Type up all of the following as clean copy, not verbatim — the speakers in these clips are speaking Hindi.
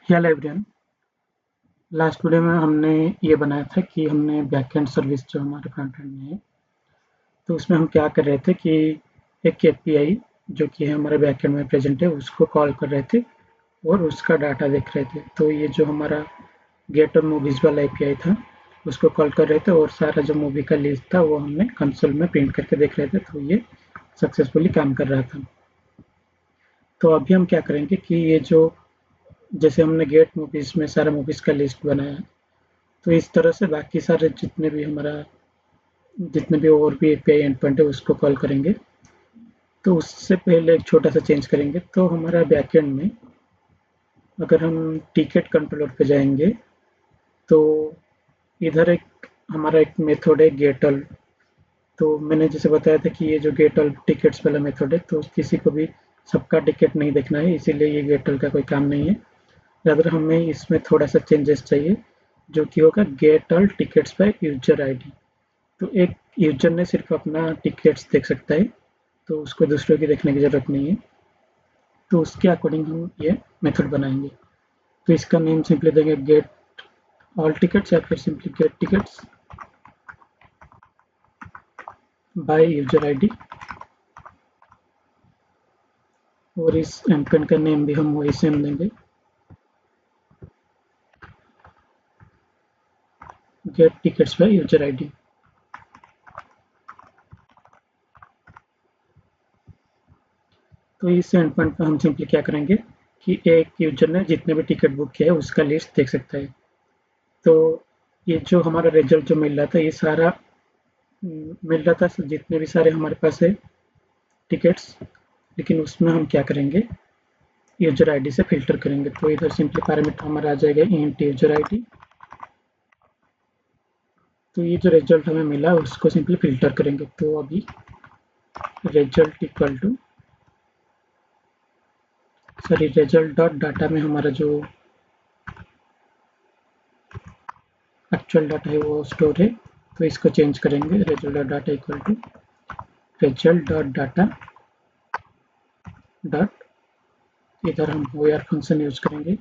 Hello everyone. लास्ट वीडियो में हमने ये बनाया था कि हमने बैकएंड सर्विस जो हमारे फ्रंट एंड में है, तो उसमें हम क्या कर रहे थे कि एक एपीआई जो कि हमारे बैकएंड में प्रेजेंट है उसको कॉल कर रहे थे और उसका डाटा देख रहे थे। तो ये जो हमारा गेट और मूवीज़ वाला एपीआई था उसको कॉल कर रहे थे और सारा जो मूवी का लिस्ट था वो हमने कंसोल में प्रिंट करके देख रहे थे। तो ये सक्सेसफुली काम कर रहा था। तो अभी हम क्या करेंगे कि ये जो जैसे हमने गेट मूवीज़ में सारा मूवीज़ का लिस्ट बनाया, तो इस तरह से बाकी सारे जितने भी और भी एपीआई एंड पॉइंट है उसको कॉल करेंगे। तो उससे पहले एक छोटा सा चेंज करेंगे। तो हमारा बैकएंड में अगर हम टिकट कंट्रोलर पे जाएंगे तो इधर एक हमारा एक मेथड है गेटल। तो मैंने जैसे बताया था कि ये जो गेटल टिकट्स वाला मेथड है, तो किसी को भी सबका टिकट नहीं देखना है, इसीलिए ये गेटल का कोई काम नहीं है। rather हमें इसमें थोड़ा सा चेंजेस चाहिए जो कि होगा गेटल टिकट्स बाय यूजर आईडी। तो एक यूजर ने सिर्फ अपना टिकट्स देख सकता है, तो उसको दूसरों की देखने की ज़रूरत नहीं है। तो उसके अकॉर्डिंग हम ये मेथड बनाएंगे। तो इसका नेम सिंपली देंगे गेट ऑल टिकट्स या फिर simply get tickets by user ID. और इस एंड का नेम भी हम वही सेम देंगे, gate tickets by user ID. तो इस एंड पॉइंट पर हम सिंपली क्या करेंगे कि एक यूजर ने जितने भी टिकट बुक किया है उसका लिस्ट देख सकता है। तो ये जो हमारा रिजल्ट जो मिल रहा था ये सारा मिल रहा था जितने भी सारे हमारे पास है टिकट्स, लेकिन उसमें हम क्या करेंगे यूजर आईडी से फिल्टर करेंगे। तो इधर सिंपली पैरामीटर हमारा आ जाएगा इंट यूजर आईडी। तो ये जो रिजल्ट हमें मिला उसको सिंपली फिल्टर करेंगे। तो अभी result equal to result dot data में हमारा जो एक्चुअल डाटा है वो स्टोर है। तो इसको चेंज करेंगे, result dot data equal to result dot data dot, इधर हम वेयर फंक्शन यूज करेंगे।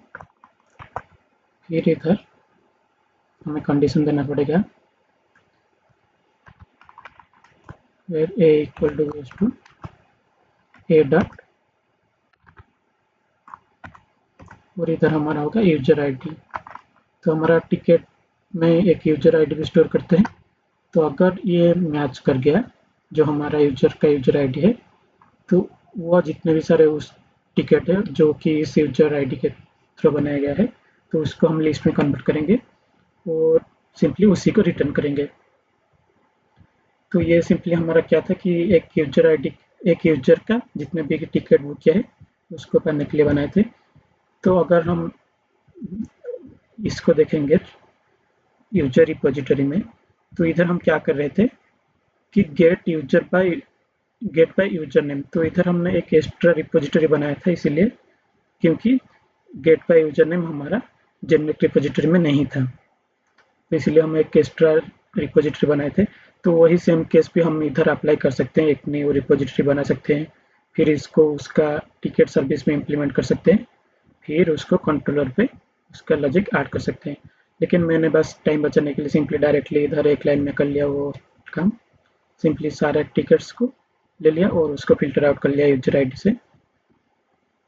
फिर इधर हमें कंडीशन देना पड़ेगा where A equal to goes to A dot, और इधर हमारा होगा यूजर आईडी। तो हमारा टिकट में एक यूजर आईडी भी स्टोर करते हैं। तो अगर ये मैच कर गया जो हमारा यूजर का यूजर आईडी है, तो वो जितने भी सारे उस टिकट है जो कि इस यूजर आईडी के थ्रू बनाया गया है, तो उसको हम लिस्ट में कन्वर्ट करेंगे और सिंपली उसी को रिटर्न करेंगे। तो ये सिंपली हमारा क्या था कि एक यूजर का जितने भी टिकट बुक किया है उसको करने के लिए बनाए थे। तो अगर हम इसको देखेंगे यूजर रिपोजिटरी में, तो इधर हम क्या कर रहे थे कि गेट बाय यूजर नेम। तो इधर हमने एक एक्स्ट्रा रिपोजिटरी बनाया था, इसीलिए क्योंकि गेट बाय यूजर नेम हमारा जेनेरिक रिपोजिटरी में नहीं था, तो इसलिए हम एक एक्स्ट्रा रिपोजिटरी बनाए थे। तो वही सेम केस भी हम इधर अप्लाई कर सकते हैं, एक न्यू रिपोजिटरी बना सकते हैं, फिर इसको उसका टिकट सर्विस में इम्प्लीमेंट कर सकते हैं, फिर उसको कंट्रोलर पे उसका लॉजिक ऐड कर सकते हैं। लेकिन मैंने बस टाइम बचाने के लिए सिंपली डायरेक्टली इधर एक लाइन में कर लिया वो काम। सिंपली सारे टिकट्स को ले लिया और उसको फ़िल्टर आउट कर लिया यूज़र आईडी से।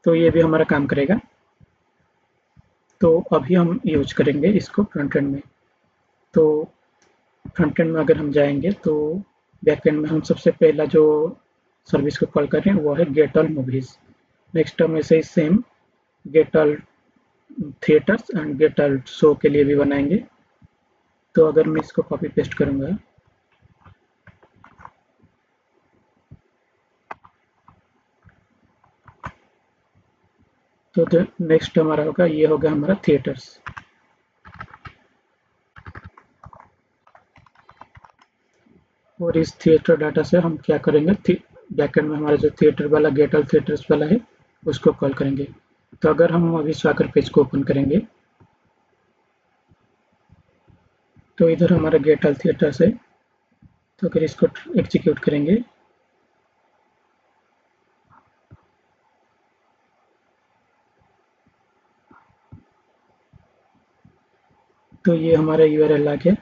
तो ये भी हमारा काम करेगा। तो अभी हम यूज़ करेंगे इसको फ्रंट एंड में। तो फ्रंट एंड में अगर हम जाएंगे तो बैक एंड में हम सबसे पहला जो सर्विस को कॉल कर रहे हैं वो है गेट ऑल मूवीज़। नेक्स्ट हम ऐसे ही same get all theatres and get all show के लिए भी बनाएंगे। तो अगर मैं इसको कॉपी पेस्ट करूँगा तो जो नेक्स्ट हमारा होगा ये होगा हमारा थिएटर्स। और इस थिएटर डाटा से हम क्या करेंगे बैकएंड में हमारा जो थिएटर वाला गेट ऑल थिएटर्स वाला है उसको कॉल करेंगे। तो अगर हम अभी स्वाकर पेज को ओपन करेंगे तो इधर हमारा गेट ऑल थिएटर्स है। तो अगर इसको एग्जीक्यूट करेंगे तो ये हमारा यूआरएल आ गया।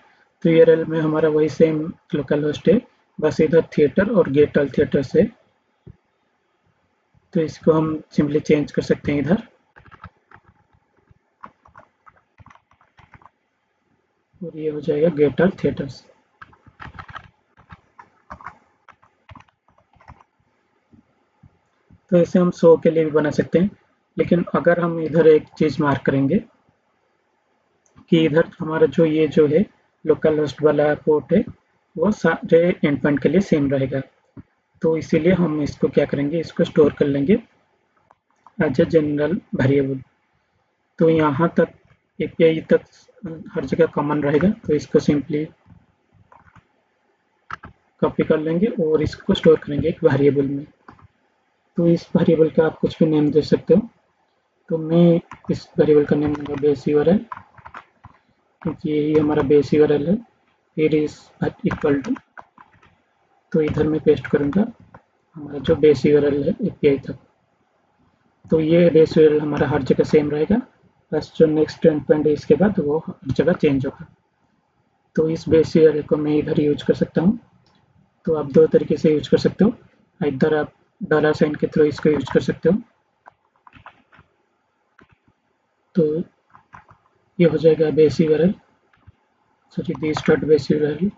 तो यूआरएल में हमारा वही सेम लोकल होस्ट है, बस इधर थिएटर और गेट ऑल थिएटर से। तो इसको हम सिंपली चेंज कर सकते हैं इधर, और ये हो जाएगा गेट ऑल थिएटर्स। तो ऐसे हम शो के लिए भी बना सकते हैं, लेकिन अगर हम इधर एक चीज़ मार्क करेंगे कि इधर हमारा जो है लोकल होस्ट वाला पोर्ट है, वो सारे एंड पॉइंट के लिए सेम रहेगा। तो इसीलिए हम इसको क्या करेंगे, इसको स्टोर कर लेंगे एज ए जनरल वेरिएबल। तो यहाँ तक एपीआई तक हर जगह कॉमन रहेगा, तो इसको सिंपली कॉपी कर लेंगे और इसको स्टोर करेंगे एक वेरिएबल में। तो इस वेरिएबल का आप कुछ भी नेम दे सकते हो। तो मैं इस वेरिएबल का नेम दूंगा बेस यूआरएल, क्योंकि यही हमारा बेस यूआरएल है। फिर इज इक्वल टू, तो इधर मैं पेस्ट करूंगा हमारा जो बेस यूआरएल है एपीआई तक। तो ये बेस यूआरएल हमारा हर जगह सेम रहेगा, बस जो नेक्स्ट एंड पॉइंट है इसके बाद वो हर जगह चेंज होगा। तो इस बेस यूआरएल को मैं इधर यूज कर सकता हूँ। तो आप दो तरीके से यूज कर सकते हो, इधर आप डॉलर साइन के थ्रू इसको यूज कर सकते हो। तो ये हो जाएगा base URL, sorry this dot base URL.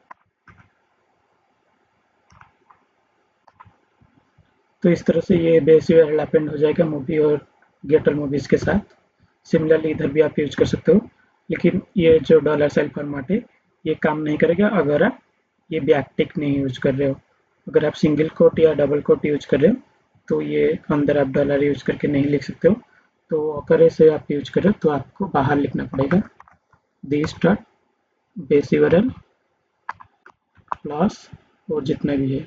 तो इस तरह से ये बेस यूआरएल अपेंड हो जाएगा मूवी और गेटर मूवीज के साथ। सिमिलरली इधर भी आप यूज कर सकते हो, लेकिन ये जो डॉलर साइन फॉर्मेट है ये काम नहीं करेगा अगर आप ये बैकटिक नहीं यूज कर रहे हो। अगर आप सिंगल कोट या डबल कोट यूज कर रहे हो तो ये अंदर आप डॉलर यूज करके नहीं लिख सकते हो। तो अगर ऐसे आप यूज कर रहे हो तो आपको बाहर लिखना पड़ेगा this dot base URL plus और जितना भी है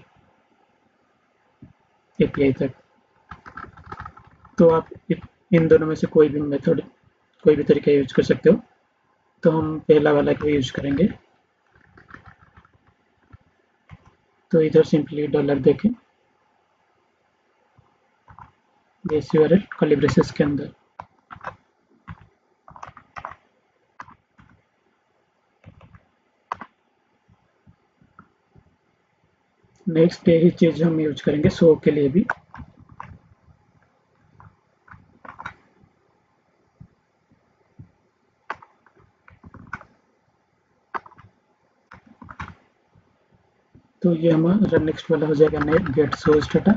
एपीआई तक। तो आप इन दोनों में से कोई भी मेथड, कोई भी तरीका यूज कर सकते हो। तो हम पहला वाला को यूज करेंगे। तो इधर सिंपली डॉलर देखें बेस यूआरएल कर्ली ब्रेसेस के अंदर। नेक्स्ट यही चीज हम यूज करेंगे शो के लिए भी। तो ये हमारा नेक्स्ट वाला हो जाएगा नेट गेट सोर्स डाटा।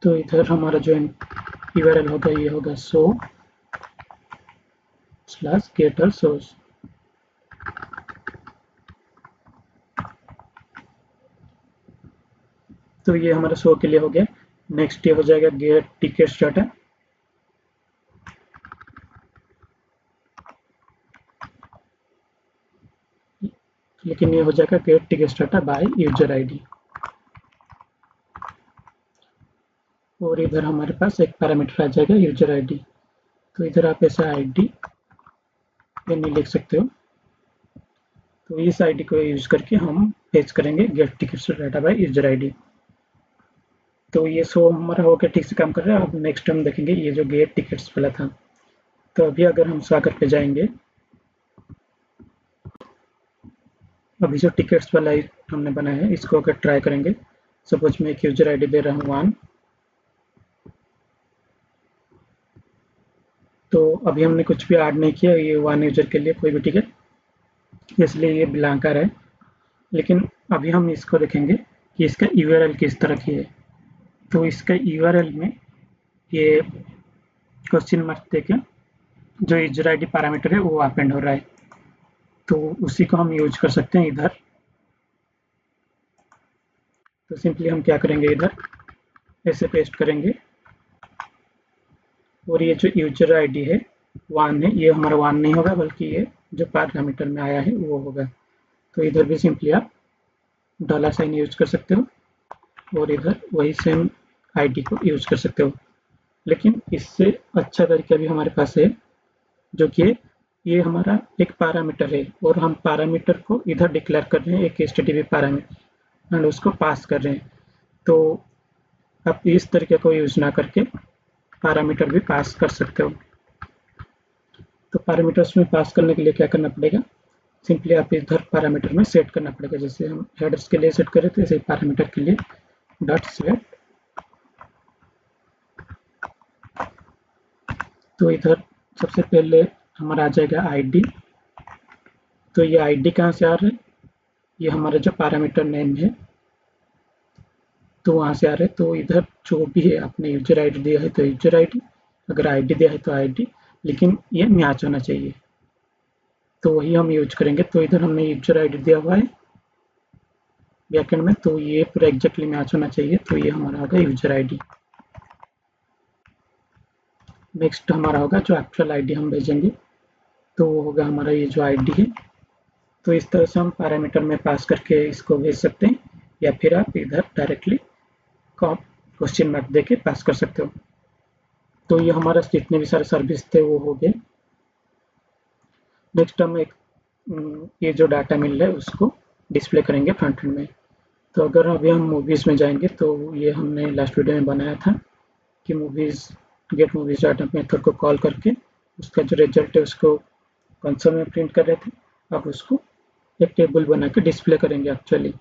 तो इधर हमारा जो यूआरएल होगा ये होगा शो स्लैश गेटर सोर्स। तो ये हमारा शो के लिए हो गया। नेक्स्ट ये हो जाएगा गेट टिकट्स डाटा। लेकिन ये हो जाएगा gate tickets data by user ID. और इधर हमारे पास एक पैरामीटर आ जाएगा यूजर आईडी। तो इधर आप ऐसा आईडी ये नहीं लिख सकते हो। तो इस आईडी को यूज करके हम फेच करेंगे gate tickets data by user ID. तो ये शो हमारा होकर ठीक से काम कर रहा है। अब नेक्स्ट हम देखेंगे ये जो गेट टिकट्स वाला था। तो अभी अगर हम स्वागत पे जाएंगे, अभी जो टिकट्स वाला हमने बनाया है इसको अगर ट्राई करेंगे, सपोज मैं एक यूजर आईडी दे रहा हूँ 1। तो अभी हमने कुछ भी ऐड नहीं किया, ये 1 यूजर के लिए कोई भी टिकट, इसलिए ये ब्लैंक आ रहा है। लेकिन अभी हम इसको देखेंगे कि इसका यूआरएल किस तरह की है। तो इसका यूआरएल में ये क्वेश्चन मार्क देके जो यूजर आईडी पैरामीटर है वो अपेंड हो रहा है। तो उसी को हम यूज कर सकते हैं इधर। तो सिंपली हम क्या करेंगे, इधर ऐसे पेस्ट करेंगे और ये जो यूजर आईडी है 1 है, ये हमारा 1 नहीं होगा बल्कि ये जो पैरामीटर में आया है वो होगा। तो इधर भी सिंपली आप डॉलर साइन यूज कर सकते हो और इधर वही सेम आईडी को यूज कर सकते हो। लेकिन इससे अच्छा तरीका भी हमारे पास है, जो कि ये हमारा एक पैरामीटर है और हम पैरामीटर को इधर डिक्लेयर कर रहे हैं एक एचटीटीपी पैरामीटर एंड उसको पास कर रहे हैं। तो आप इस तरीके को यूज ना करके पैरामीटर भी पास कर सकते हो। तो पैरामीटर्स में पास करने के लिए क्या करना पड़ेगा, सिंपली आप इधर पैरामीटर में सेट करना पड़ेगा। जैसे हम हेडर्स के लिए सेट कर रहे थे, ऐसे पैरामीटर के लिए डॉट सेट। तो इधर सबसे पहले हमारा आ जाएगा आईडी। तो ये आईडी कहाँ से आ रहा है, ये हमारा जो पैरामीटर नेम है तो वहाँ से आ रहा है। तो इधर जो भी है आपने यूजर आईडी दिया है तो यूजर आईडी, अगर आईडी दिया है तो आईडी, लेकिन ये मैच होना चाहिए, तो वही हम यूज करेंगे। तो इधर हमने यूजर आईडी दिया हुआ है बैकएंड में, तो ये पूरा एग्जैक्टली मैच होना चाहिए। तो ये हमारा होगा यूजर आईडी। नेक्स्ट हमारा होगा जो एक्चुअल आईडी हम भेजेंगे, तो वो होगा हमारा ये जो आईडी है। तो इस तरह से हम पैरामीटर में पास करके इसको भेज सकते हैं, या फिर आप इधर डायरेक्टली क्वेश्चन मार्क देके पास कर सकते हो। तो ये हमारा जितने भी सारे सर्विस थे वो हो गए। नेक्स्ट हम एक ये जो डाटा मिल रहा है उसको डिस्प्ले करेंगे फ्रंट एंड में। तो अगर अभी हम मूवीज़ में जाएंगे तो ये हमने लास्ट वीडियो में बनाया था कि movies get movies data method को कॉल करके उसका जो रिजल्ट है उसको कंसोल में प्रिंट कर रहे थे। अब उसको एक टेबल बना के डिस्प्ले करेंगे एक्चुअली।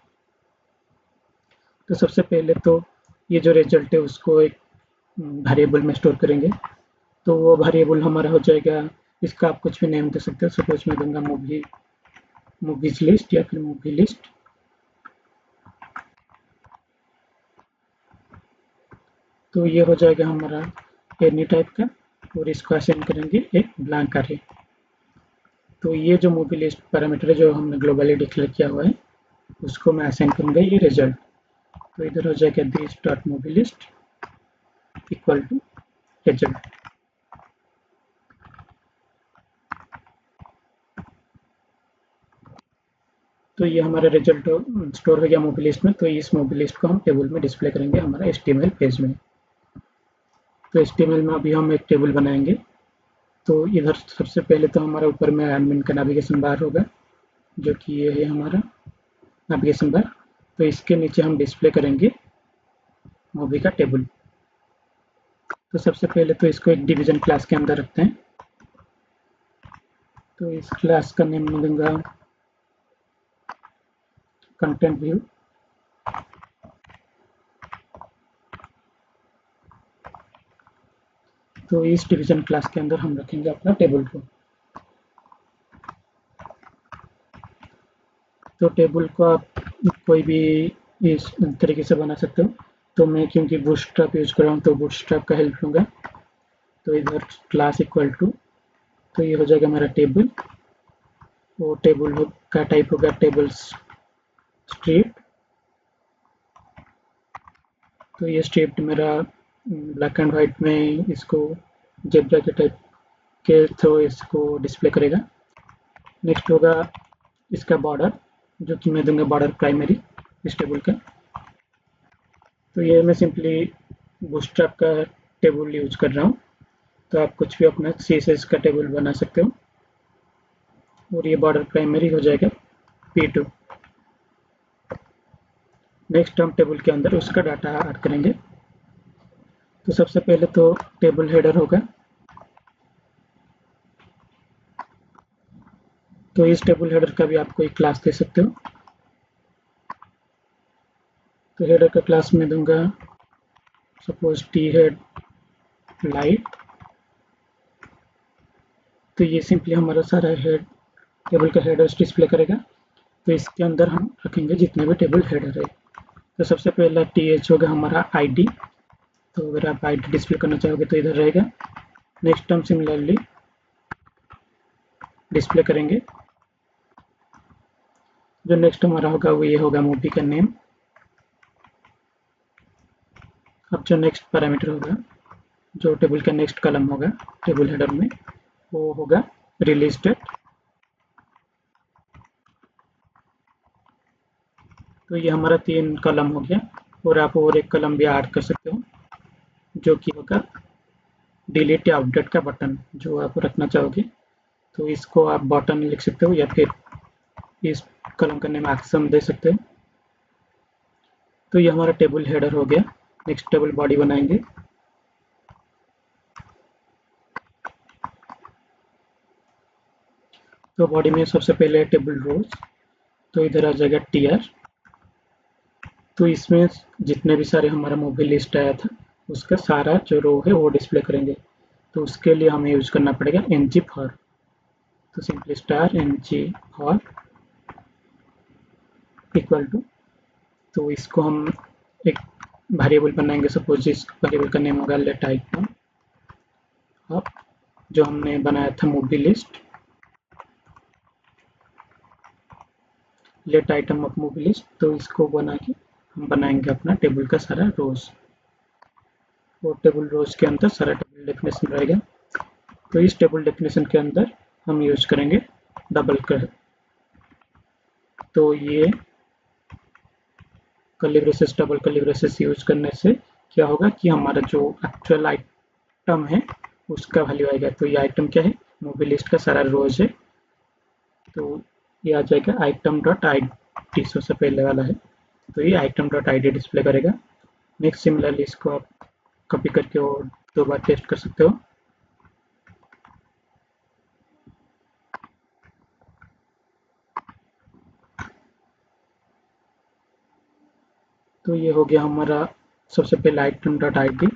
तो सबसे पहले तो ये जो रिजल्ट है उसको एक वेरिएबल में स्टोर करेंगे। तो वो वेरिएबल हमारा हो जाएगा, इसका आप कुछ भी नेम दे सकते हो। सपोज मैं दूंगा मूवीज लिस्ट या फिर मूवी लिस्ट। तो ये हो जाएगा हमारा एनी टाइप का, और इसको असाइन करेंगे एक ब्लैंक अरे। तो ये जो मूवी लिस्ट पैरामीटर है जो हमने ग्लोबली डिक्लेयर किया हुआ है उसको मैं असाइन करूंगा ये रिजल्ट। तो इधर हो जाएगा this dot movie list equal to result. तो ये हमारा रिजल्ट स्टोर हो गया मूवी लिस्ट में। तो इस मूवी लिस्ट को हम टेबल में डिस्प्ले करेंगे हमारा HTML पेज में। तो HTML में अभी हम एक टेबल बनाएंगे। तो इधर सबसे पहले तो हमारा ऊपर में एडमिन का नेविगेशन बार होगा, जो कि ये है हमारा नेविगेशन बार। तो इसके नीचे हम डिस्प्ले करेंगे मूवी का टेबल। तो सबसे पहले तो इसको एक डिवीजन क्लास के अंदर रखते हैं। तो इस क्लास का नेम मैं दूंगा कंटेंट व्यू। तो इस डिवीजन क्लास के अंदर हम रखेंगे अपना टेबल को। तो टेबल को आप कोई भी इस तरीके से बना सकते हो। तो मैं क्योंकि बूटस्ट्रैप यूज कर रहा हूँ तो बूटस्ट्रैप का हेल्प लूँगा। तो इधर क्लास इक्वल टू, तो ये हो जाएगा मेरा टेबल। वो टेबल का टाइप होगा टेबल स्ट्रिप। तो ये स्ट्रिप मेरा ब्लैक एंड वाइट में इसको जेब्रा के टाइप के थ्रू इसको डिस्प्ले करेगा। नेक्स्ट होगा इसका बॉर्डर, जो कि मैं दूंगा बॉर्डर प्राइमरी इस टेबल का। तो ये मैं सिंपली बूटस्ट्रैप का टेबल यूज कर रहा हूँ। तो आप कुछ भी अपना CSS का टेबल बना सकते हो। और ये बॉर्डर प्राइमरी हो जाएगा P2। नेक्स्ट हम टेबल के अंदर उसका डाटा ऐड करेंगे। तो सबसे पहले तो टेबल हेडर होगा। तो इस टेबल हेडर का भी आप कोई क्लास दे सकते हो। तो हेडर का क्लास में दूंगा सपोज head लाइट। तो ये सिंपली हमारा सारा हेड टेबल का हेडर्स डिस्प्ले करेगा। तो इसके अंदर हम रखेंगे जितने भी टेबल हेडर है। तो सबसे पहला TH होगा हमारा ID। तो अगर आप ID डिस्प्ले करना चाहोगे तो इधर रहेगा। नेक्स्ट हम सिमिलरली डिस्प्ले करेंगे। जो नेक्स्ट हमारा होगा वो ये होगा मूवी का नेम। अब जो नेक्स्ट पैरामीटर होगा, जो टेबल का नेक्स्ट कॉलम होगा टेबल हेडर में, वो होगा रिलीज डेट। तो ये हमारा 3 कॉलम हो गया। और आप और एक कॉलम भी ऐड कर सकते हो, जो कि होगा डिलीट या अपडेट का बटन जो आप रखना चाहोगे। तो इसको आप बटन लिख सकते हो या फिर इस कॉलम का नेम एक्सम दे सकते हो। तो ये हमारा टेबल हेडर हो गया। नेक्स्ट टेबल बॉडी बनाएंगे। तो बॉडी में सबसे पहले टेबल रोज, तो इधर आ जाएगा टीआर। तो इसमें जितने भी सारे हमारा मूवी लिस्ट आया था उसका सारा जो रो है वो डिस्प्ले करेंगे। तो उसके लिए हमें यूज करना पड़ेगा ng फॉर। तो simply star ng for equal to, तो इसको हम एक वेरिएबल बनाएंगे। सपोज इस वेरिएबल का नेम होगा लेट आइटम ऑफ, जो हमने बनाया था movie list, let item of movie list. तो इसको बना के हम बनाएंगे अपना टेबल का सारा रोज, और टेबल रोज के अंदर सारा टेबल डेफिनेशन रहेगा। तो इस टेबल डेफिनेशन के अंदर हम यूज करेंगे डबल कर। तो ये curly braces double curly braces use करने से क्या होगा कि हमारा जो एक्चुअल आइटम है उसका वैल्यू आएगा। तो ये आइटम क्या है, मूवी लिस्ट का सारा रोज है। तो ये आ जाएगा आइटम डॉट आई डी, सबसे पहले वाला है। तो ये item dot I D display करेगा। नेक्स्ट सिमिलरली इसको आप कॉपी करके और 2 बार टेस्ट कर सकते हो। तो ये हो गया हमारा सबसे पहले आइटम डॉट आई डी,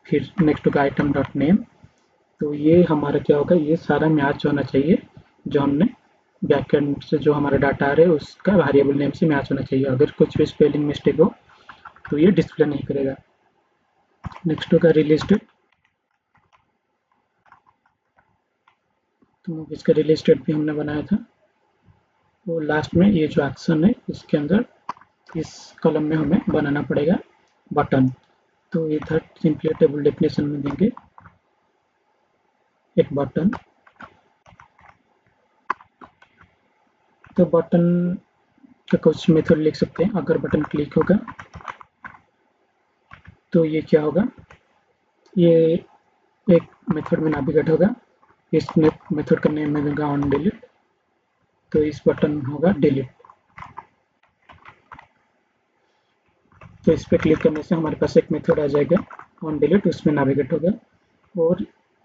फिर नेक्स्ट होगा आइटम डॉट नेम। तो ये हमारा क्या होगा, ये सारा मैच होना चाहिए जो हमने बैकएंड से जो हमारा डाटा आ रहा है उसका वेरिएबल नेम से मैच होना चाहिए। अगर कुछ भी स्पेलिंग मिस्टेक हो तो ये डिस्प्ले नहीं करेगा। नेक्स्ट होगा रिलीज डेट। तो इसका रिलीज डेट भी हमने बनाया था। तो लास्ट में ये जो एक्शन है इसके अंदर इस कॉलम में हमें बनाना पड़ेगा बटन। तो इधर सिंपली टेबल डेफिनेशन में देंगे एक बटन। तो बटन का कुछ मेथड लिख सकते हैं। अगर बटन क्लिक होगा तो ये क्या होगा, ये एक मेथड में नेविगेट होगा। इस मेथड का नेम है ऑन डिलीट। तो इस बटन होगा डिलीट। तो इस पर क्लिक करने से हमारे पास एक मेथड आ जाएगा ऑन डिलीट, उसमें नेविगेट होगा। और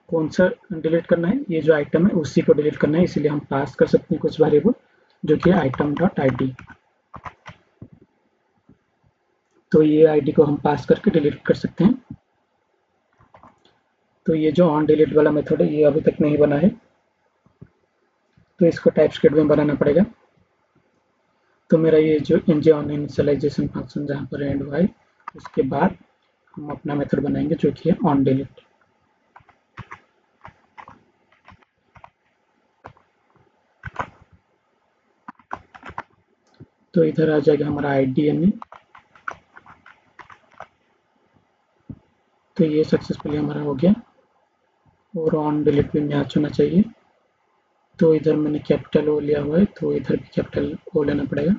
कौन सा डिलीट करना है, ये जो आइटम है उसी को डिलीट करना है, इसीलिए हम पास कर सकते हैं कुछ वेरिएबल जो कि आइटम डॉट आई डी। तो ये आईडी को हम पास करके डिलीट कर सकते हैं। तो ये जो ऑन डिलीट वाला मेथड है ये अभी तक नहीं बना है, तो इसको टाइपस्क्रिप्ट में बनाना पड़ेगा। तो मेरा ये जो ng ऑन इनिशियलाइजेशन फंक्शन जहाँ पर एंड हुआ है उसके बाद हम अपना मेथड बनाएंगे जो कि है ऑन डिलीट। तो इधर आ जाएगा हमारा आईडीएमई। तो ये सक्सेसफुली हमारा हो गया, और ऑन डिलीट भी मैच होना चाहिए। तो इधर मैंने कैपिटल ओ लिया हुआ है, तो इधर भी कैपिटल ओ लेना पड़ेगा।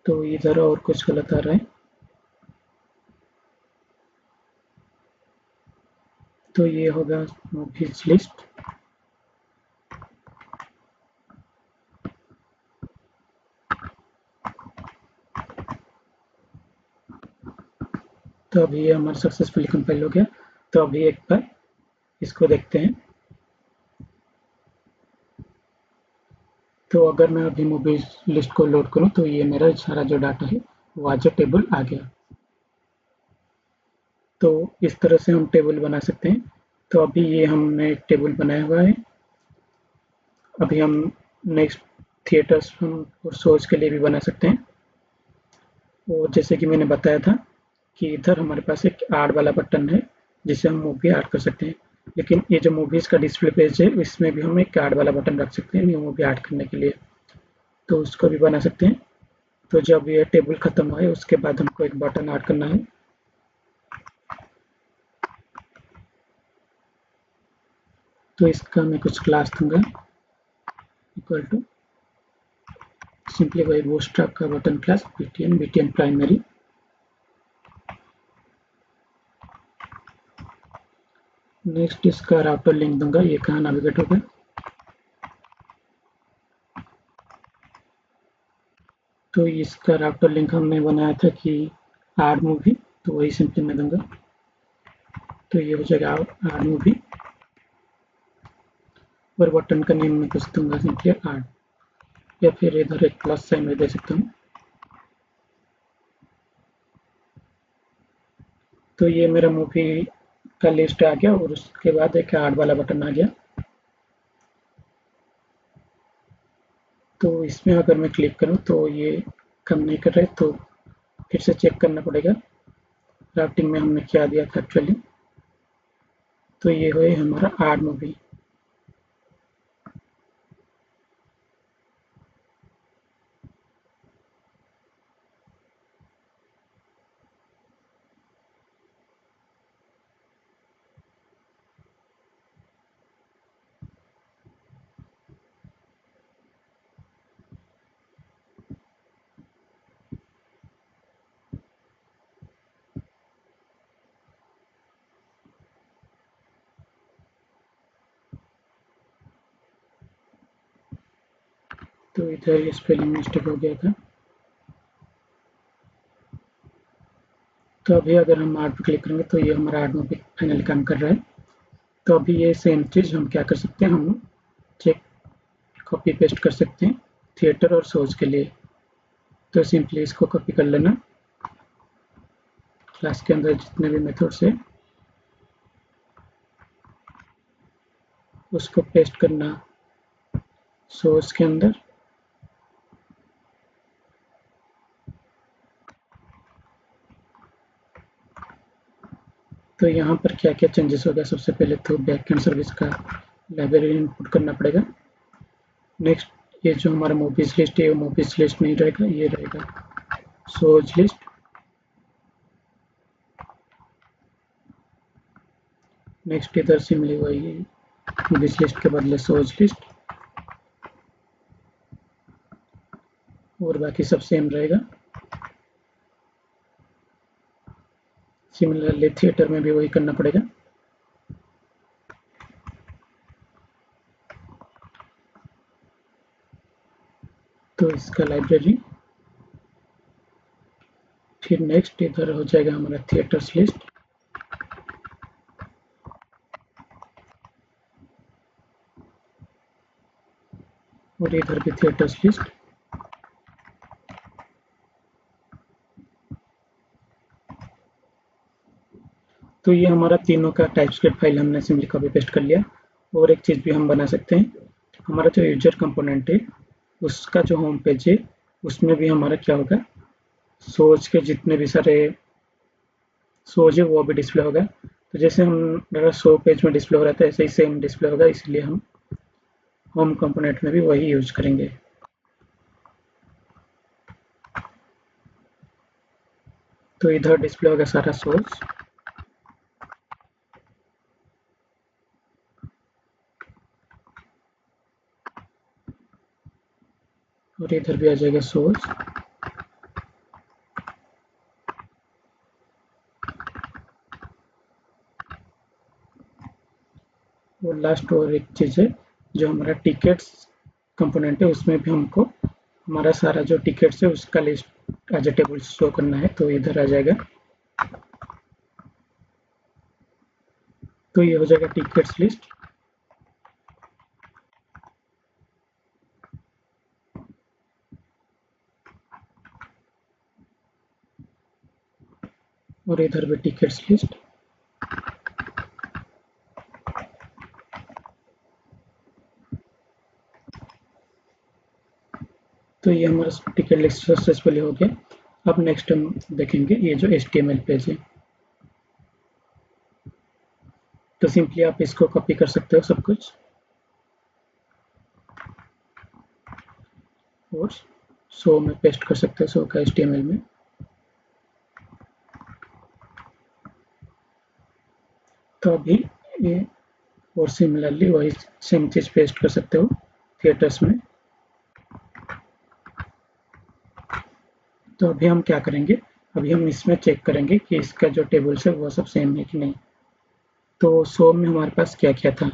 तो इधर और कुछ गलत आ रहा है। तो ये होगा मूवीज लिस्ट। तो अभी ये हमारा सक्सेसफुली कंपाइल हो गया। तो अभी एक बार इसको देखते हैं। तो अगर मैं अभी मूवीज लिस्ट को लोड करूं तो ये मेरा सारा जो डाटा है वो आज टेबल आ गया। तो इस तरह से हम टेबल बना सकते हैं। तो अभी ये हमने एक टेबल बनाया हुआ है। अभी हम नेक्स्ट थिएटर्स और शोज के लिए भी बना सकते हैं। और जैसे कि मैंने बताया था कि इधर हमारे पास एक ऐड वाला बटन है जिसे हम मूवी ऐड कर सकते हैं। लेकिन ये जो मूवीज का डिस्प्ले पेज है इसमें भी हम एक ऐड वाला बटन रख सकते हैं न्यू मूवी ऐड करने के लिए। तो उसको भी बना सकते हैं। तो जब ये टेबल खत्म हो उसके बाद हमको एक बटन ऐड करना है। तो इसका मैं कुछ क्लास दूंगा इक्वल टू सिंपली वही बूटस्ट्रैप का button class btn primary. Next इसका राउटर लिंक दूंगा, ये कहाँ नेविगेट होगा। तो इसका राउटर लिंक हमने बनाया था कि आर मूवी, तो वही सिंपली मैं दूंगा। तो ये हो जाएगा आर मूवी और बटन का नेम मैं कुछ दूंगा सिंपली आर, या फिर इधर एक प्लस साइन में दे सकता हूँ। तो ये मेरा मूवी का लिस्ट आ गया और उसके बाद एक ऐड वाला बटन आ गया। तो इसमें अगर मैं क्लिक करूँ तो ये काम नहीं कर रहा है, तो फिर से चेक करना पड़ेगा राउटिंग में हमने क्या दिया था एक्चुअली। तो ये है हमारा ऐड मूवी। तो इधर ये स्पेलिंग मिस्टेक हो गया था। तो अभी अगर हम ऐड पे क्लिक करेंगे तो ये हमारा ऐड मूवी फाइनली काम कर रहा है। तो अभी ये सेम चीज़ हम क्या कर सकते हैं, हम चेक कॉपी पेस्ट कर सकते हैं थिएटर और शोज के लिए। तो सिंपली इसको कॉपी कर लेना, क्लास के अंदर जितने भी मेथड्स है उसको पेस्ट करना सोर्स के अंदर। तो यहाँ पर क्या क्या चेंजेस होगा, सबसे पहले तो बैकएंड सर्विस का लाइब्रेरी इनपुट करना पड़ेगा। नेक्स्ट, ये जो हमारा मूवीज लिस्ट है वो मूवीज लिस्ट नहीं रहेगा, ये रहेगा सोर्स लिस्ट। नेक्स्ट इधर सिमिलरली वही मूवीज लिस्ट के बदले सोर्स लिस्ट, और बाकी सब सेम रहेगा। सिमिलरली थिएटर में भी वही करना पड़ेगा। तो इसका लाइब्रेरी, फिर नेक्स्ट इधर हो जाएगा हमारा थिएटर्स लिस्ट, और इधर भी थिएटर्स लिस्ट। तो ये हमारा तीनों का टाइपस्क्रिप्ट फाइल हमने सिंपली कॉपी पेस्ट कर लिया। और एक चीज़ भी हम बना सकते हैं, हमारा जो यूजर कंपोनेंट है उसका जो होम पेज है उसमें भी हमारा क्या होगा, सोच के जितने भी सारे सोच है वो भी डिस्प्ले होगा। तो जैसे हम मेरा शो पेज में डिस्प्ले हो रहा था ऐसे ही सेम डिस्प्ले होगा, इसलिए हम होम कंपोनेंट में भी वही यूज करेंगे। तो इधर डिस्प्ले होगा सारा सोर्स, और इधर भी आ जाएगा सोर्स। और लास्ट और एक चीज़ है, जो हमारा टिकट्स कंपोनेंट है उसमें भी हमको हमारा सारा जो टिकट्स है उसका list as a table show करना है, तो इधर आ जाएगा। तो ये हो जाएगा टिकट्स लिस्ट। और इधर भी टिकट्स लिस्ट। तो ये हमारा टिकट लिस्ट सक्सेसफुली हो गया। अब नेक्स्ट हम देखेंगे ये जो HTML पेज है। तो सिंपली आप इसको कॉपी कर सकते हो सब कुछ और शो में पेस्ट कर सकते हो, शो का HTML में। तो अभी ये और सिमिलरली वही सेम चीज़ पेस्ट कर सकते हो थिएटर्स में। तो अभी हम क्या करेंगे, अभी हम इसमें चेक करेंगे कि इसका जो टेबल्स है वो सब सेम है कि नहीं। तो शो में हमारे पास क्या क्या था,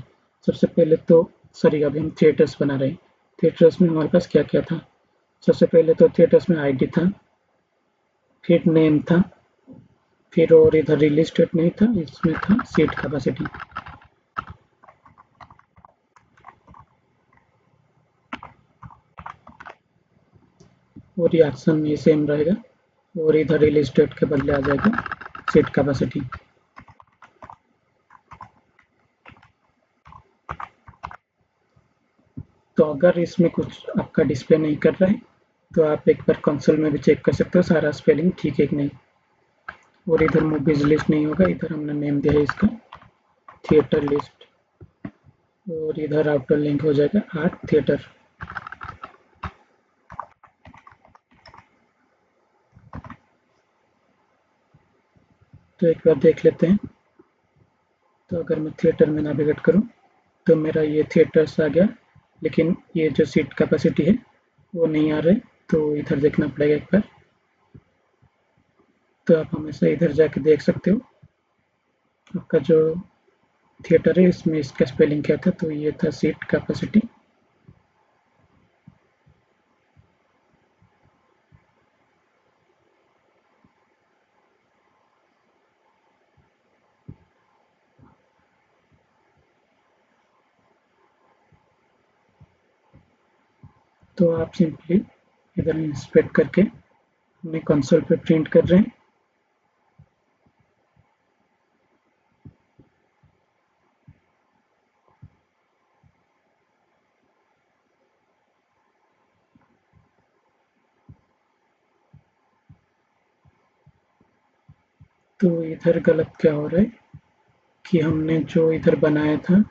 सबसे पहले तो सॉरी अभी हम थिएटर्स बना रहे हैं। थिएटर्स में हमारे पास क्या क्या था, सबसे पहले तो थिएटर्स में आईडी था, फिर नेम था, फिर और इधर रिलीज डेट नहीं था, इसमें था सीट कैपेसिटी। और रिएक्शन ये सेम रहेगा, और इधर रिलीज डेट के बदले आ जाएगा सीट कैपेसिटी। तो अगर इसमें कुछ आपका डिस्प्ले नहीं कर रहा है तो आप एक बार कंसोल में भी चेक कर सकते हो सारा स्पेलिंग ठीक है कि नहीं। और इधर मूवीज लिस्ट नहीं होगा, इधर हमने नेम दिया है इसका थिएटर लिस्ट, और इधर आउटर लिंक हो जाएगा आर्ट थिएटर। तो एक बार देख लेते हैं। तो अगर मैं थिएटर में नेविगेट करूं तो मेरा ये थिएटर्स आ गया, लेकिन ये जो सीट कैपेसिटी है वो नहीं आ रहा है, तो इधर देखना पड़ेगा एक बार। तो आप हमेशा इधर जाके देख सकते हो आपका जो थिएटर है इसमें इसका स्पेलिंग क्या था, तो ये था सीट कैपेसिटी। तो आप सिंपली इधर इंस्पेक्ट करके अपने कंसोल पे प्रिंट कर रहे हैं। तो इधर गलत क्या हो रहा है कि हमने जो इधर बनाया था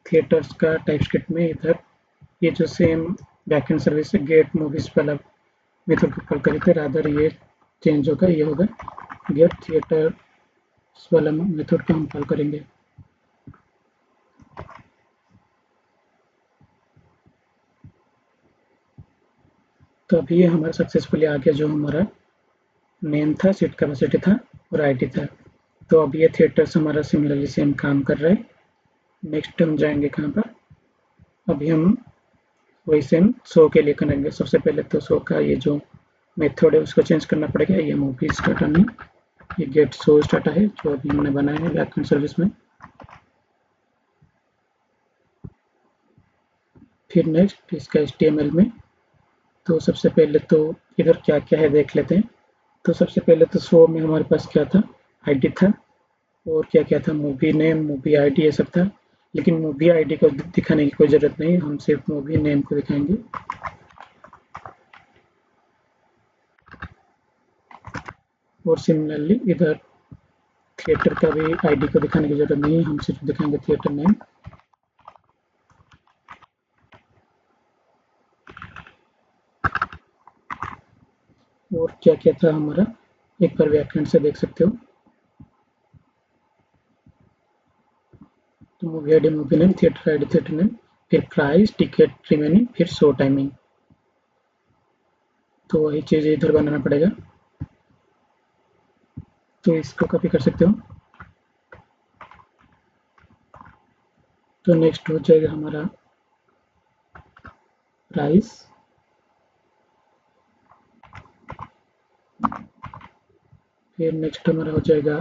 थिएटर्स का टाइपस्क्रिप्ट में, इधर ये जो सेम बैकएंड सर्विस है गेट मूवीज वाला मेथड को कॉल करे थे, रादर ये चेंज होगा, ये होगा गेट थिएटर्स वाला मेथड को हम कॉल करेंगे। तो अभी ये हमारा सक्सेसफुली आ गया, जो हमारा नेम था, सीट कैपेसिटी था और आईडी था। तो अब ये थिएटर्स हमारा सिमिलरली सेम काम कर रहा है। नेक्स्ट हम जाएंगे कहाँ पर, अभी हम वही सेम शो के लिए करेंगे। सबसे पहले तो शो का ये जो मेथड है उसको चेंज करना पड़ेगा। ये मूवी डाटा नहीं, ये गेट सोर्स डाटा है जो अभी हमने बनाया है बैकएंड सर्विस में। फिर नेक्स्ट इसका HTML में, तो सबसे पहले तो इधर क्या क्या है देख लेते हैं। तो सबसे पहले तो शो में हमारे पास क्या था, आईडी था, और क्या क्या था, मूवी नेम, मूवी आईडी, ये सब था। लेकिन मूवी आईडी को दिखाने की कोई ज़रूरत नहीं, हम सिर्फ मूवी नेम को दिखाएंगे। और सिमिलरली इधर थिएटर का भी आईडी को दिखाने की ज़रूरत नहीं है, हम सिर्फ दिखाएंगे थिएटर नेम। और क्या क्या था हमारा, एक बार व्याख्यान से देख सकते हो। तो movie ID, movie name, theatre ID, theatre name, फिर प्राइस, टिकट रिमेनिंग, फिर शो टाइमिंग। तो वही चीज़ इधर बनाना पड़ेगा। तो इसको कॉपी कर सकते हो। तो नेक्स्ट हो जाएगा हमारा प्राइस, फिर नेक्स्ट हमारा हो जाएगा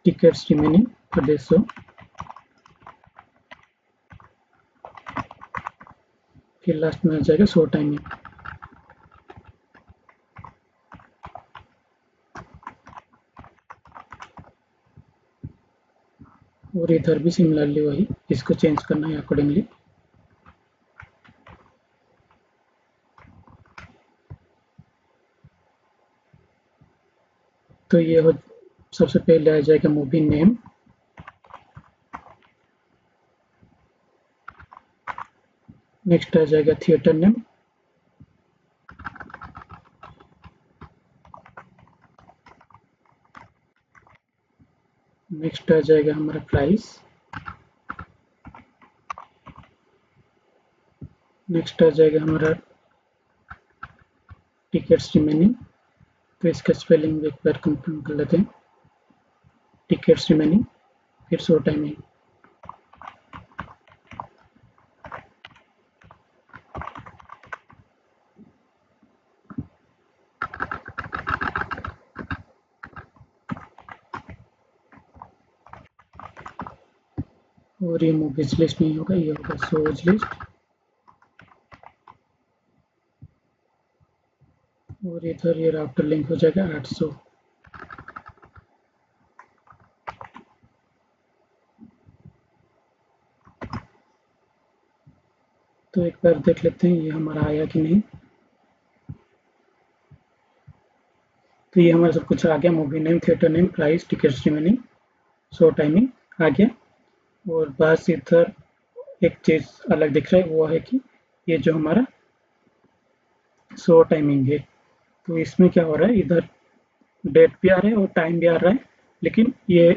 tickets remaining for this show, फिर लास्ट में आ जाएगा शो टाइमिंग। और इधर भी सिमिलरली वही, इसको चेंज करना है अकॉर्डिंगली। तो ये हो, सबसे पहले आ जाएगा मूवी नेम, नेक्स्ट आ जाएगा थिएटर नेम, नेक्स्ट आ जाएगा हमारा प्राइस, नेक्स्ट आ जाएगा हमारा टिकट्स रिमेनिंग। तो इसका स्पेलिंग एक बार कंफर्म कर लेते हैं, टिकट्स रिमेनिंग, फिर शो टाइमिंग। और ये मूवीज लिस्ट नहीं होगा, ये होगा शोज लिस्ट। और इधर ये राउटर लिंक हो जाएगा 800। तो एक बार देख लेते हैं ये हमारा आया कि नहीं। तो ये हमारा सब कुछ आ गया, movie name, theatre name, price, tickets remaining, show timing आ गया। और बस इधर एक चीज़ अलग दिख रहा है, वो है कि ये जो हमारा शो टाइमिंग है, तो इसमें क्या हो रहा है, इधर डेट भी आ रहा है और टाइम भी आ रहा है, लेकिन ये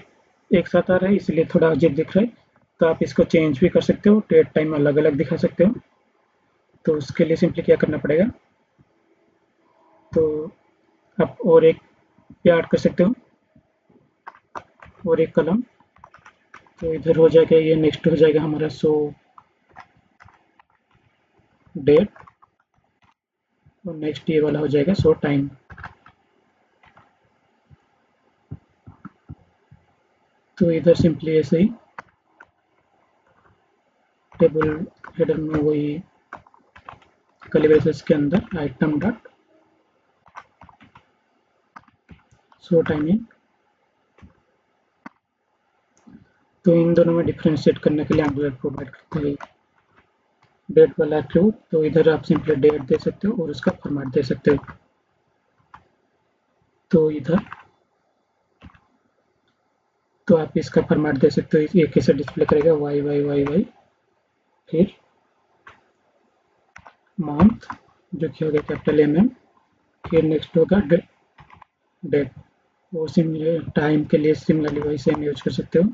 एक साथ आ रहा है, इसलिए थोड़ा अजीब दिख रहा है। तो आप इसको चेंज भी कर सकते हो, डेट टाइम अलग अलग दिखा सकते हो। तो उसके लिए सिंपली क्या करना पड़ेगा, तो आप और एक पे ऐड कर सकते हो, और एक कलम। तो इधर हो जाएगा, ये नेक्स्ट हो जाएगा हमारा शो डेट, और नेक्स्ट ये वाला हो जाएगा शो टाइम। तो इधर सिंपली ऐसे ही टेबल हेडर में वही कर्ली ब्रेसेस के अंदर आइटम डॉट शो टाइमिंग। तो इन दोनों में डिफरेंशिएट करने के लिए एंगुलर प्रोवाइड करता है डेट वाला एट्रीब्यूट। तो इधर आप सिंपली डेट दे सकते हो और उसका फॉर्मेट दे सकते हो। तो इधर तो आप इसका फॉर्मेट दे सकते हो, ये कैसे डिस्प्ले करेगा, वाई वाई वाई वाई, फिर मंथ जो कि हो गया कैपिटल एम एम, फिर नेक्स्ट होगा डेट। वो सिमिलर टाइम के लिए सिमिलरली वही सेम यूज कर सकते हो।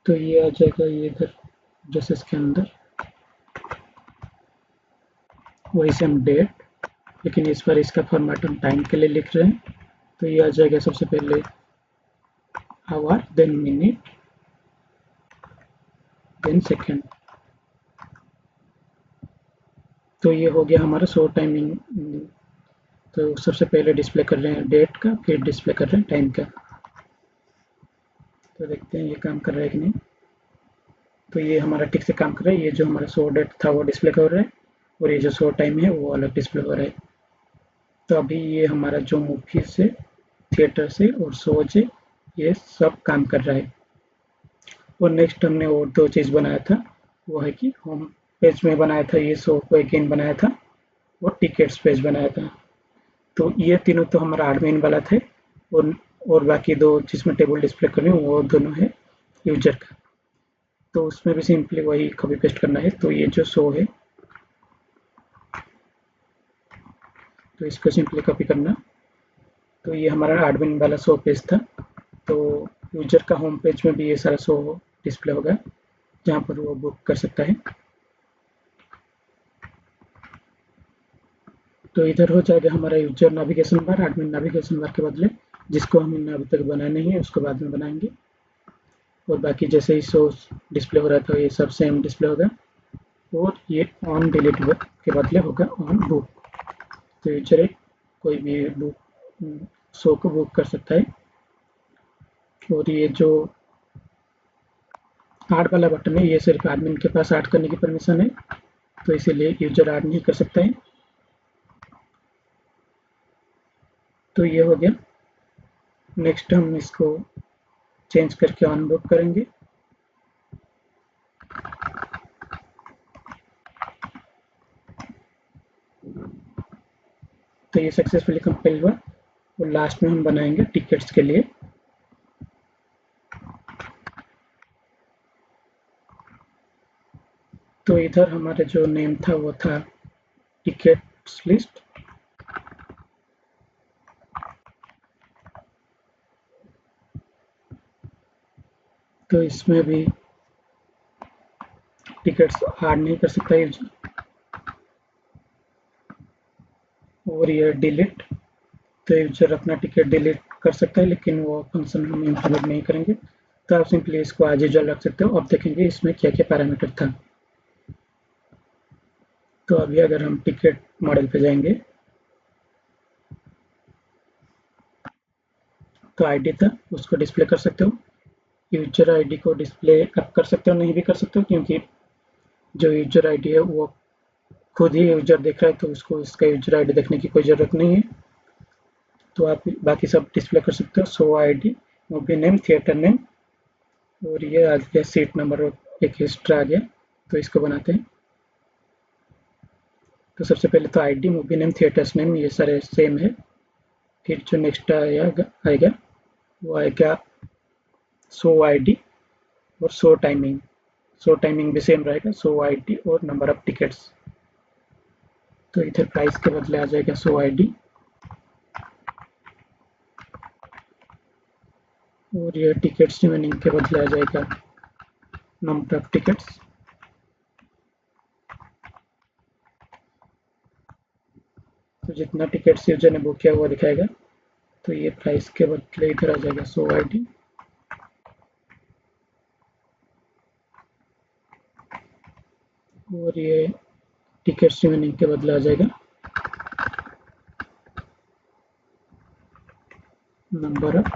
तो ये आ जाएगा ये इधर ब्रेसेस के अंदर वही सेम डेट, लेकिन इस बार इसका फॉर्मेट हम टाइम के लिए लिख रहे हैं। तो ये आ जाएगा सबसे पहले hour, then minute, then second. तो ये हो गया हमारा शो टाइमिंग। तो सबसे पहले डिस्प्ले कर रहे हैं डेट का, फिर डिस्प्ले कर रहे हैं टाइम का। तो देखते हैं ये काम कर रहा है कि नहीं। तो ये हमारा ठीक से काम कर रहा है, ये जो हमारा शो डेट था वो डिस्प्ले कर रहा है, और ये जो शो टाइम है वो अलग डिस्प्ले हो रहा है। तो अभी ये हमारा जो मूवी से, थिएटर से और शो से ये सब काम कर रहा है। और नेक्स्ट हमने और दो चीज़ बनाया था, वो है कि होम पेज में बनाया था ये शो को अगेन बनाया था, और टिकट्स पेज बनाया था। तो ये तीनों तो हमारा एडमिन वाला थे, और और बाकी दो जिसमें टेबल डिस्प्ले कर रही हूँ वो दोनों है यूजर का। तो उसमें भी सिंपली वही कॉपी पेस्ट करना है। तो ये जो शो है, तो इसको सिंपली कॉपी करना। तो ये हमारा एडमिन वाला शो पेज था। तो यूजर का होम पेज में भी ये सारा शो डिस्प्ले होगा, जहाँ पर वो बुक कर सकता है। तो इधर हो जाएगा हमारा user navigation bar, admin navigation bar के बदले, जिसको हमने अभी तक बनाया नहीं है, उसको बाद में बनाएंगे। और बाकी जैसे ही शो डिस्प्ले हो रहा था ये सब सेम डिस्प्ले होगा। और ये ऑन डिलीट के बदले होगा ऑन बुक। तो यूजर एक कोई भी बुक शो को बुक कर सकता है। और ये जो ऐड वाला बटन है, ये सिर्फ एडमिन के पास ऐड करने की परमिशन है, तो इसीलिए यूजर ऐड नहीं कर सकता है। तो ये हो गया। नेक्स्ट हम इसको चेंज करके ऑन बुक करेंगे। तो ये सक्सेसफुली कंपाइल हुआ। और लास्ट में हम बनाएंगे टिकट्स के लिए। तो इधर हमारा जो नेम था वो था टिकट्स लिस्ट। तो इसमें भी टिकट्स ऐड नहीं कर सकता यूजर। और ये डिलीट, तो यूजर अपना टिकट डिलीट कर सकता है, लेकिन वो फंक्शन हम इम्प्लीमेंट नहीं करेंगे। तो आप सिंपली इसको एज यूजुअल रख सकते हो। अब देखेंगे इसमें क्या क्या पैरामीटर था। तो अभी अगर हम टिकट मॉडल पे जाएंगे, तो आईडी था उसको डिस्प्ले कर सकते हो। यूजर आईडी को डिस्प्ले आप कर सकते हो, नहीं भी कर सकते हो, क्योंकि जो यूजर आईडी है वो खुद ही यूजर देख रहा है, तो उसको इसका यूजर आईडी देखने की कोई ज़रूरत नहीं है। तो आप बाकी सब डिस्प्ले कर सकते हो, show ID, movie name, theatre name, और ये आ गया सीट नंबर, एक एक्स्ट्रा आ गया, तो इसको बनाते हैं। तो सबसे पहले तो ID, movie name, theatres name ये सारे सेम है। फिर जो नेक्स्ट आएगा वो आएगा शो आईडी और शो टाइमिंग। शो टाइमिंग भी सेम रहेगा, शो आईडी और नंबर ऑफ टिकट्स। तो इधर प्राइस के बदले आ जाएगा शो आईडी, और ये टिकट्स रिमेनिंग के बदले आ जाएगा नंबर ऑफ टिकट्स। तो जितना टिकट्स यूजर ने बुक किया हुआ दिखाएगा। तो ये प्राइस के बदले इधर आ जाएगा शो आईडी, और ये टिकट्स रिमेनिंग के बदले आ जाएगा नंबर ऑफ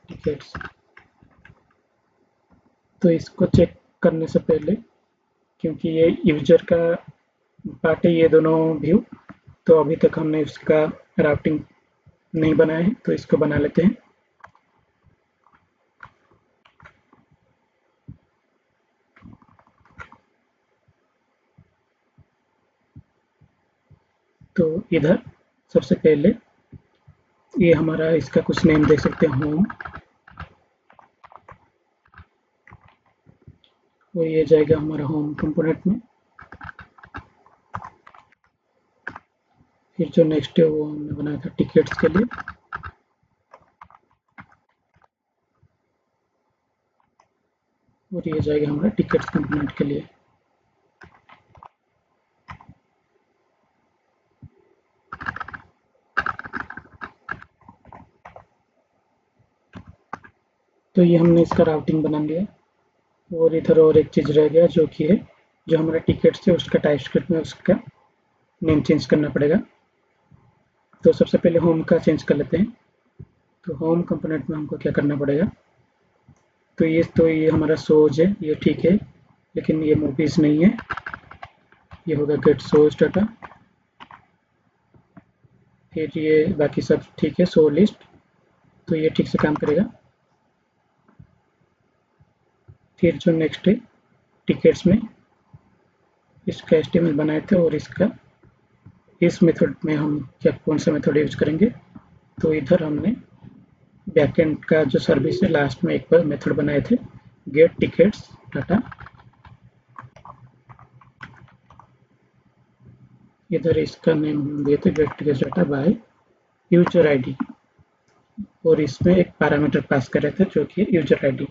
टिकट्स। तो इसको चेक करने से पहले, क्योंकि ये यूजर का पार्ट है ये दोनों व्यू, तो अभी तक हमने इसका राउटिंग नहीं बनाया है, तो इसको बना लेते हैं। तो इधर सबसे पहले ये हमारा इसका कुछ नेम देख सकते हैं, होम, और ये जाएगा हमारा होम कंपोनेंट में। फिर जो नेक्स्ट है वो हमने बनाया था टिकट्स के लिए, और ये जाएगा हमारा टिकट्स कंपोनेंट के लिए। तो ये हमने इसका राउटिंग बना लिया, और इधर और एक चीज़ रह गया, जो कि है जो हमारा टिकट्स है उसका टाइपस्क्रिप्ट में उसका नेम चेंज करना पड़ेगा। तो सबसे पहले होम का चेंज कर लेते हैं। तो होम कंपोनेंट में हमको क्या करना पड़ेगा, तो ये हमारा शोज है, ये ठीक है, लेकिन ये मूवीज नहीं है, ये होगा गेट शोज डाटा। फिर ये बाकी सब ठीक है, शो लिस्ट, तो ये ठीक से काम करेगा। फिर जो नेक्स्ट है टिकट्स में इसका एचटीएमएल बनाए थे, और इसका इस मेथड में हम क्या कौन सा मेथड यूज करेंगे। तो इधर हमने बैकएंड का जो सर्विस है लास्ट में एक बार मेथड बनाए थे, गेट टिकट्स डाटा। इधर इसका नेम हम दिए थे gate tickets data by user ID, और इसमें एक पैरामीटर पास कर रहे थे जो कि यूजर आईडी।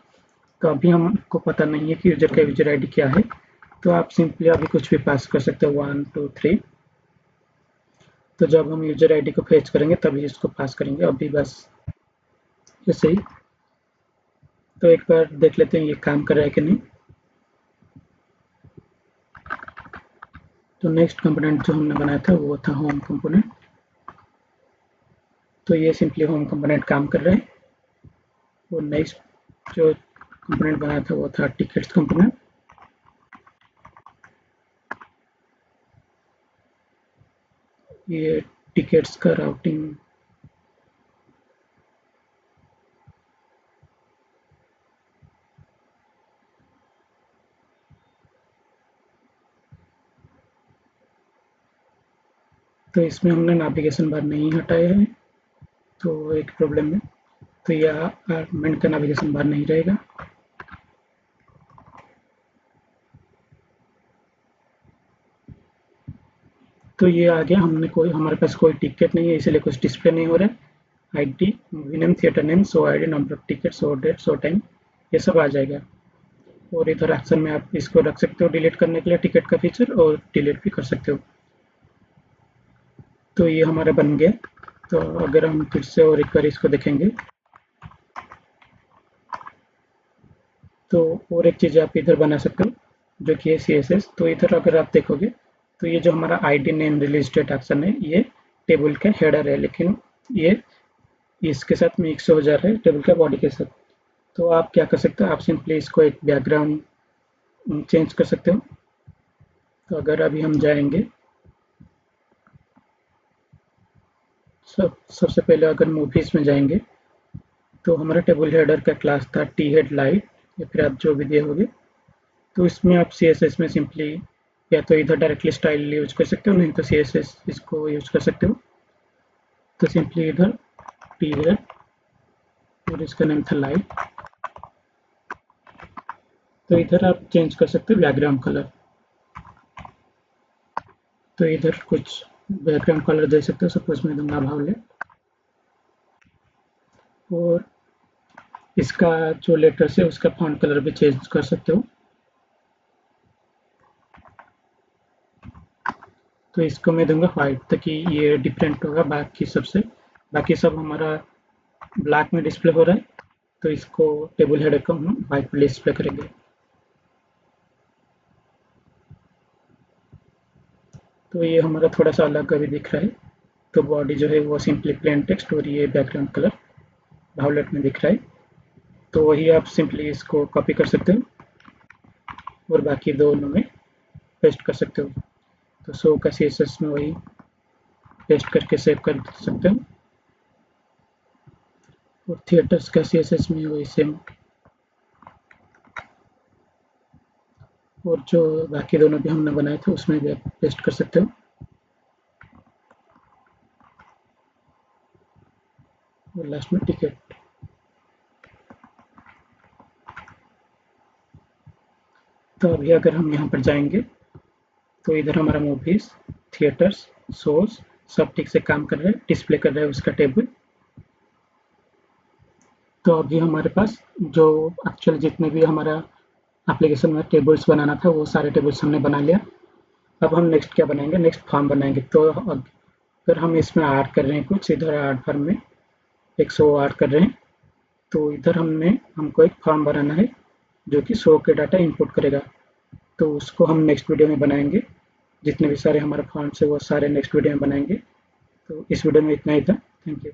तो अभी हमको पता नहीं है कि यूजर का यूजर आईडी क्या है, तो आप सिंपली अभी कुछ भी पास कर सकते हो, 1 2 3। तो जब हम यूजर आईडी को फेच करेंगे तभी इसको पास करेंगे, अभी बस ऐसे ही। तो एक बार देख लेते हैं ये काम कर रहा है कि नहीं। तो नेक्स्ट कंपोनेंट जो हमने बनाया था वो था होम कंपोनेंट। तो ये सिंपली होम कंपोनेंट काम कर रहा है, और नेक्स्ट जो कंपोनेंट बनाया था वो था टिकट्स कंपोनेंट। ये टिकट्स का राउटिंग तो इसमें हमने नेविगेशन बार नहीं हटाया है, तो एक प्रॉब्लम है। तो यह आर्गुमेंट का नेविगेशन बार नहीं रहेगा। तो ये आ गया, हमारे पास कोई टिकट नहीं है, इसलिए कुछ डिस्प्ले नहीं हो रहा है। ID, movie name, theatre name, show ID, number of ticket, show that, show time, ये सब आ जाएगा। और इधर ऑप्शन में आप इसको रख सकते हो डिलीट करने के लिए टिकट का फीचर, और डिलीट भी कर सकते हो। तो ये हमारा बन गया। तो अगर हम फिर से और एक बार इसको देखेंगे, तो और एक चीज़ आप इधर बना सकते हो जो कि है CSS। तो इधर अगर आप देखोगे तो ये जो हमारा ID name release date option है, ये टेबल का हेडर है, लेकिन ये इसके साथ मिक्स हो जा रहा है टेबल का बॉडी के साथ। तो आप क्या कर सकते हो, आप सिंपली इसको एक बैकग्राउंड चेंज कर सकते हो। तो अगर अभी हम जाएंगे, सबसे पहले अगर मूवीज में जाएंगे तो हमारा टेबल हेडर का क्लास था टी हेड लाइट, या फिर आप जो भी दिए होगे। तो इसमें आप सी एस एस में सिंपली या तो इधर डायरेक्टली स्टाइल यूज कर सकते हो, नहीं तो सी एस एस इसको यूज कर सकते हो। तो सिंपली इधर टी हेड और इसका नाम था लाइट। तो इधर आप चेंज कर सकते हो बैकग्राउंड कलर। तो इधर कुछ बैकग्राउंड कलर दे सकते हो, सपोज मैं दूंगा वायलेट। और इसका जो लेटर्स है उसका फॉन्ट कलर भी चेंज कर सकते हो। तो इसको मैं दूंगा व्हाइट, ताकि ये डिफरेंट होगा बाकी सबसे। बाकी सब हमारा ब्लैक में डिस्प्ले हो रहा है, तो इसको टेबल हेडर को हम व्हाइट में डिस्प्ले करेंगे। तो ये हमारा थोड़ा सा अलग अभी दिख रहा है। तो बॉडी जो है वो सिंपली प्लेन टेक्स्ट और ये बैकग्राउंड कलर वायलेट में दिख रहा है। तो वही आप सिंपली इसको कॉपी कर सकते हो और बाकी दोनों में पेस्ट कर सकते हो। तो शो का सीएसएस में वही पेस्ट करके सेव कर सकते हो, और थिएटर्स का सीएसएस में वही सेम। और जो बाकी दोनों भी हमने बनाए थे उसमें भी आप पेस्ट कर सकते हो। और लास्ट में टिकट। तो अभी अगर हम यहाँ पर जाएंगे तो इधर हमारा मूवीज, थिएटर्स, शोज सब ठीक से काम कर रहे हैं, डिस्प्ले कर रहे हैं उसका टेबल। तो अभी हमारे पास जो एक्चुअल जितने भी हमारा एप्लीकेशन में टेबल्स बनाना था वो सारे टेबल्स हमने बना लिया। अब हम नेक्स्ट क्या बनाएंगे, नेक्स्ट फॉर्म बनाएंगे। तो अगर हम इसमें ऐड कर रहे हैं कुछ, इधर ऐड फॉर्म में एक शो ऐड कर रहे हैं, तो इधर हमको एक फॉर्म बनाना है जो कि शो के डाटा इनपुट करेगा। तो उसको हम नेक्स्ट वीडियो में बनाएंगे। जितने भी सारे हमारे फॉर्म्स है वो सारे नेक्स्ट वीडियो में बनाएंगे। तो इस वीडियो में इतना ही था। Thank you.